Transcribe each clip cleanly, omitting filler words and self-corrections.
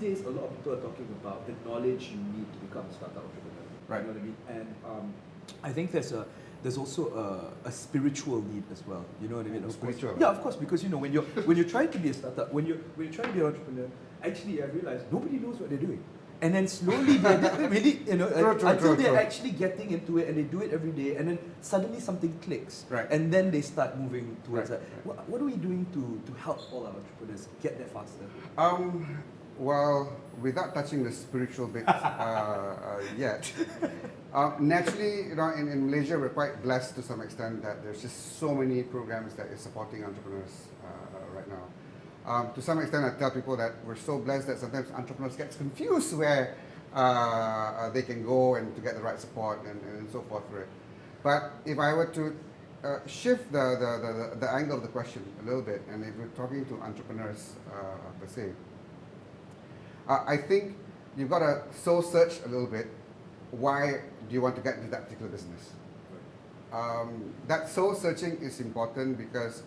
days a lot of people are talking about the knowledge you need to become a startup entrepreneur. Right. You know what I mean? And I think there's also a spiritual need as well. You know what I mean? Of course. Spiritual. Yeah, of course. Because when you're trying to be a startup, when you're trying to be an entrepreneur, actually I realized nobody knows what they're doing. And then slowly they're really, until they're actually getting into it and they do it every day, and then suddenly something clicks, Right. and then they start moving towards Right. that. What are we doing to help all our entrepreneurs get there faster? Well, without touching the spiritual bit yet, naturally, in Malaysia, we're quite blessed to some extent that there's just so many programs that is supporting entrepreneurs right now. To some extent, I tell people that we're so blessed that sometimes entrepreneurs get confused where they can go and to get the right support and so forth for it. But if I were to shift the angle of the question a little bit, and if we're talking to entrepreneurs per se, I think you've got to soul search a little bit. Why do you want to get into that particular business? That soul searching is important because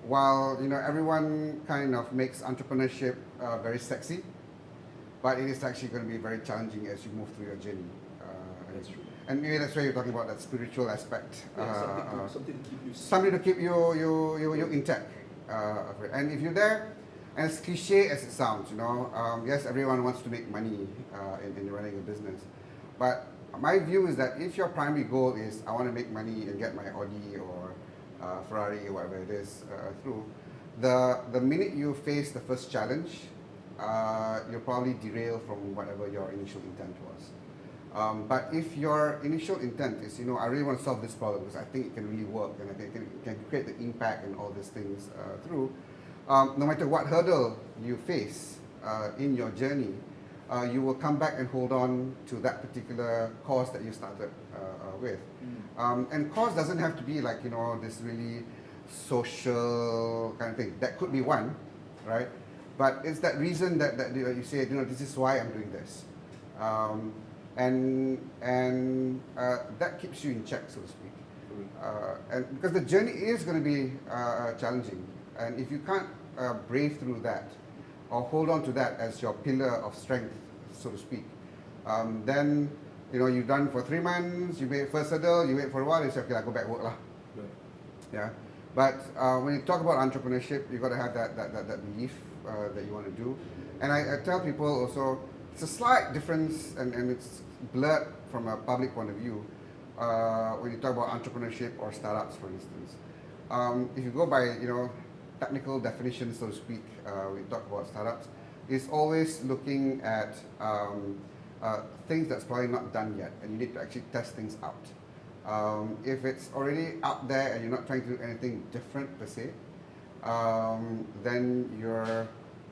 while everyone kind of makes entrepreneurship very sexy, but it is actually going to be very challenging as you move through your journey. That's true. And maybe that's why you're talking about that spiritual aspect. Something to keep you. Something to keep you intact. And if you're there, and as cliche as it sounds, yes, everyone wants to make money in running a business, but my view is that if your primary goal is I want to make money and get my Audi or Ferrari or whatever it is through, the minute you face the first challenge, you'll probably derail from whatever your initial intent was. But if your initial intent is, I really want to solve this problem because I think it can really work and I can create the impact and all these things through, no matter what hurdle you face in your journey, you will come back and hold on to that particular cause that you started with. And cause doesn't have to be like, this really social kind of thing. That could be one, right? But it's that reason that you say, this is why I'm doing this. And that keeps you in check, so to speak. And because the journey is going to be challenging. And if you can't brave through that, or hold on to that as your pillar of strength, so to speak, then you've done for 3 months, you made first hurdle, you wait for a while, you say, okay, I'll go back work lah. Right. Yeah. But when you talk about entrepreneurship, you've got to have that belief that you want to do. And I tell people also, it's a slight difference, and it's blurred from a public point of view when you talk about entrepreneurship or startups, for instance. If you go by technical definitions, so to speak, we talk about startups, is always looking at things that's probably not done yet, and you need to actually test things out. If it's already out there and you're not trying to do anything different per se, then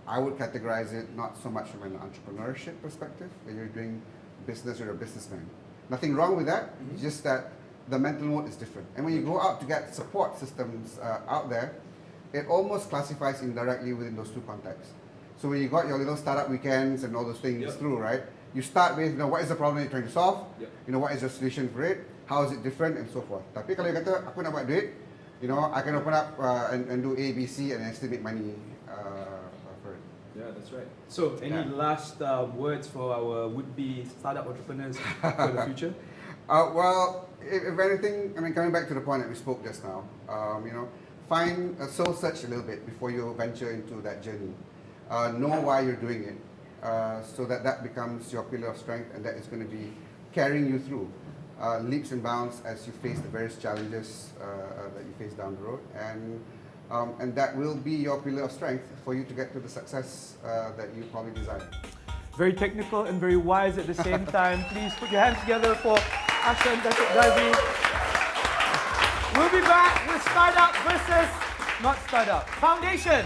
I would categorize it not so much from an entrepreneurship perspective, that you're doing business, you're a businessman. Nothing wrong with that, it's just that the mental mode is different. And when you go out to get support systems out there, it almost classifies indirectly within those two contexts. So when you got your little startup weekends and all those things through, right? You start with, what is the problem you're trying to solve? What is your solution for it? How is it different, and so forth. Tapi kalau you kata, aku nak buat duit, I can open up and do A, B, C, and then still make money for it. Yeah, that's right. So, any last words for our would-be startup entrepreneurs for the future? Well, if anything, coming back to the point that we spoke just now, find a soul search a little bit before you venture into that journey. Know why you're doing it, so that becomes your pillar of strength, and that is going to be carrying you through leaps and bounds as you face the various challenges that you face down the road, and that will be your pillar of strength for you to get to the success that you probably desire. Very technical and very wise at the same time. Please put your hands together for Asha and Datuk Dazi. We'll be back with Startup versus not Startup Foundation.